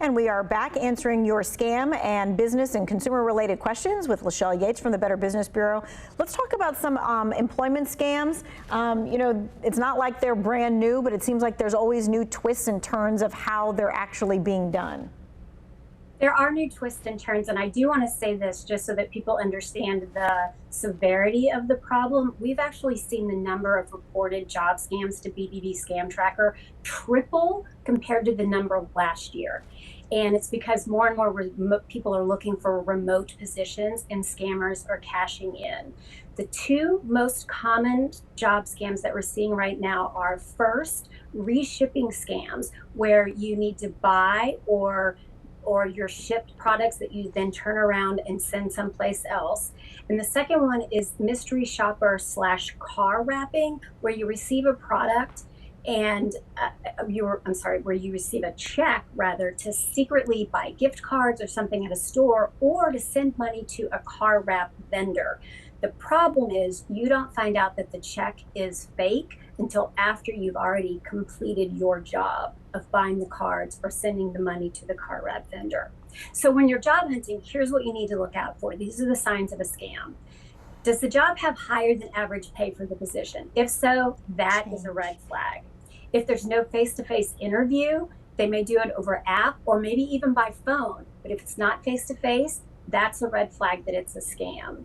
And we are back answering your scam and business and consumer related questions with Lechelle Yates from the Better Business Bureau. Let's talk about some employment scams. You know, it's not like they're brand new, but it seems like there's always new twists and turns of how they're actually being done. There are new twists and turns, and I do want to say this just so that people understand the severity of the problem. We've actually seen the number of reported job scams to BBB Scam Tracker triple compared to the number of last year. And it's because more and more people are looking for remote positions and scammers are cashing in. The two most common job scams that we're seeing right now are, first, reshipping scams, where you need to buy or your shipped products that you then turn around and send someplace else. And the second one is mystery shopper / car wrapping, where you receive a product and where you receive a check rather to secretly buy gift cards or something at a store, or to send money to a car wrap vendor. The problem is you don't find out that the check is fake until after you've already completed your job of buying the cards or sending the money to the car wrap vendor. So when you're job hunting, here's what you need to look out for. These are the signs of a scam. Does the job have higher than average pay for the position? If so, that is a red flag. If there's no face-to-face interview, they may do it over app or maybe even by phone. But if it's not face-to-face, that's a red flag that it's a scam.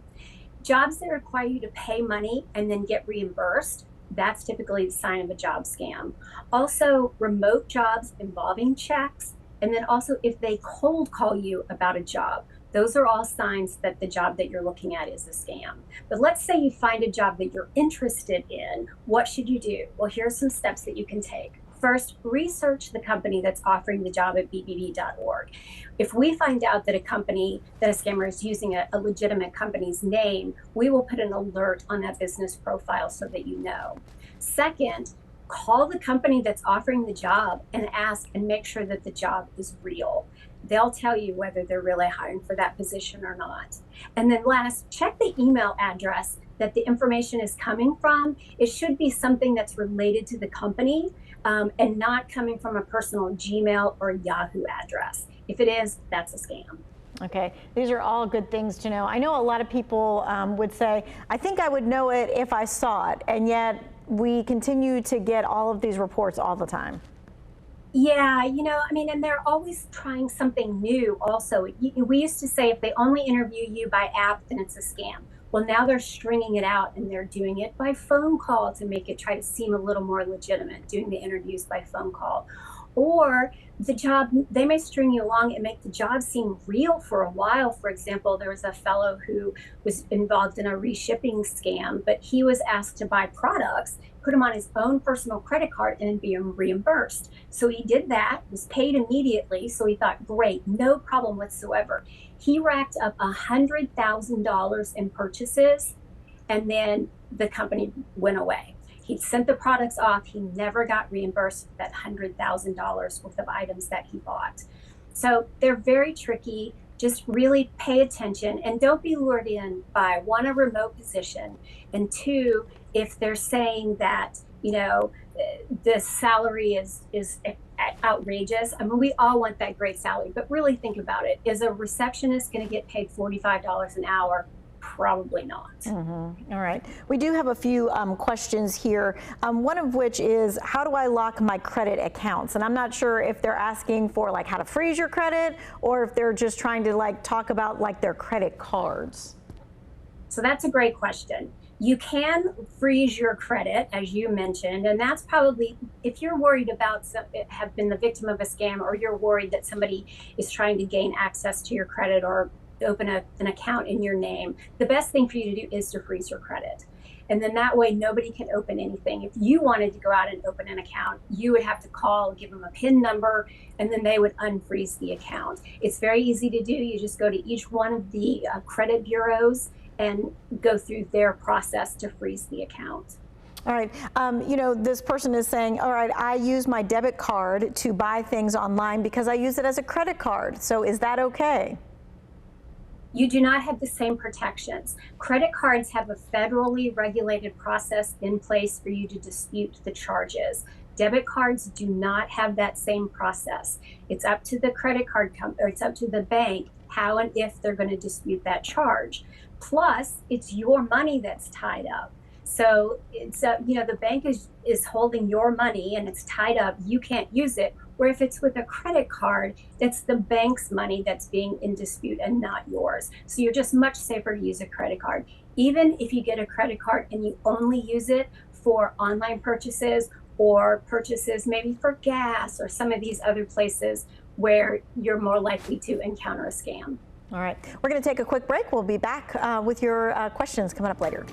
Jobs that require you to pay money and then get reimbursed, that's typically the sign of a job scam. Also, remote jobs involving checks, and then also if they cold call you about a job, those are all signs that the job that you're looking at is a scam. But let's say you find a job that you're interested in. What should you do? Well, here are some steps that you can take. First, research the company that's offering the job at bbb.org. If we find out that a scammer is using a legitimate company's name, we will put an alert on that business profile so that you know. Second, call the company that's offering the job and ask and make sure that the job is real. They'll tell you whether they're really hiring for that position or not. And then last, check the email address that the information is coming from. It should be something that's related to the company and not coming from a personal Gmail or Yahoo address. If it is, that's a scam. Okay, these are all good things to know. I know a lot of people would say, I think I would know it if I saw it, and yet we continue to get all of these reports all the time. Yeah, and they're always trying something new also. We used to say if they only interview you by app, then it's a scam. Well, now they're stringing it out and they're doing it by phone call to make it try to seem a little more legitimate, doing the interviews by phone call. Or the job, they may string you along and make the job seem real for a while. For example, there was a fellow who was involved in a reshipping scam, but he was asked to buy products, put them on his own personal credit card, and be reimbursed. So he did that, was paid immediately. So he thought, great, no problem whatsoever. He racked up $100,000 in purchases, and then the company went away. He sent the products off. He never got reimbursed that $100,000 worth of items that he bought. So they're very tricky. Just really pay attention and don't be lured in by, one, a remote position, and two, if they're saying that, the salary is outrageous. I mean, we all want that great salary, but really think about it. Is a receptionist going to get paid $45 an hour? Probably not. All right. We do have a few questions here, one of which is, how do I lock my credit accounts? And I'm not sure if they're asking for like how to freeze your credit, or if they're just trying to like talk about like their credit cards. So that's a great question. You can freeze your credit, as you mentioned, and that's probably, if you're worried about have been the victim of a scam, or you're worried that somebody is trying to gain access to your credit or open an account in your name, the best thing for you to do is to freeze your credit. And then that way nobody can open anything. If you wanted to go out and open an account, you would have to call, give them a PIN number, and then they would unfreeze the account. It's very easy to do. You just go to each one of the credit bureaus and go through their process to freeze the account. All right. This person is saying, all right, I use my debit card to buy things online because I use it as a credit card. So is that okay? You do not have the same protections. Credit cards have a federally regulated process in place for you to dispute the charges. Debit cards do not have that same process. It's up to the credit card company, or it's up to the bank how and if they're going to dispute that charge. Plus, it's your money that's tied up. So it's the bank is holding your money and it's tied up. You can't use it. Where if it's with a credit card, it's the bank's money that's being in dispute and not yours. So you're just much safer to use a credit card. Even if you get a credit card and you only use it for online purchases or purchases maybe for gas or some of these other places where you're more likely to encounter a scam. All right, we're going to take a quick break. We'll be back with your questions coming up later.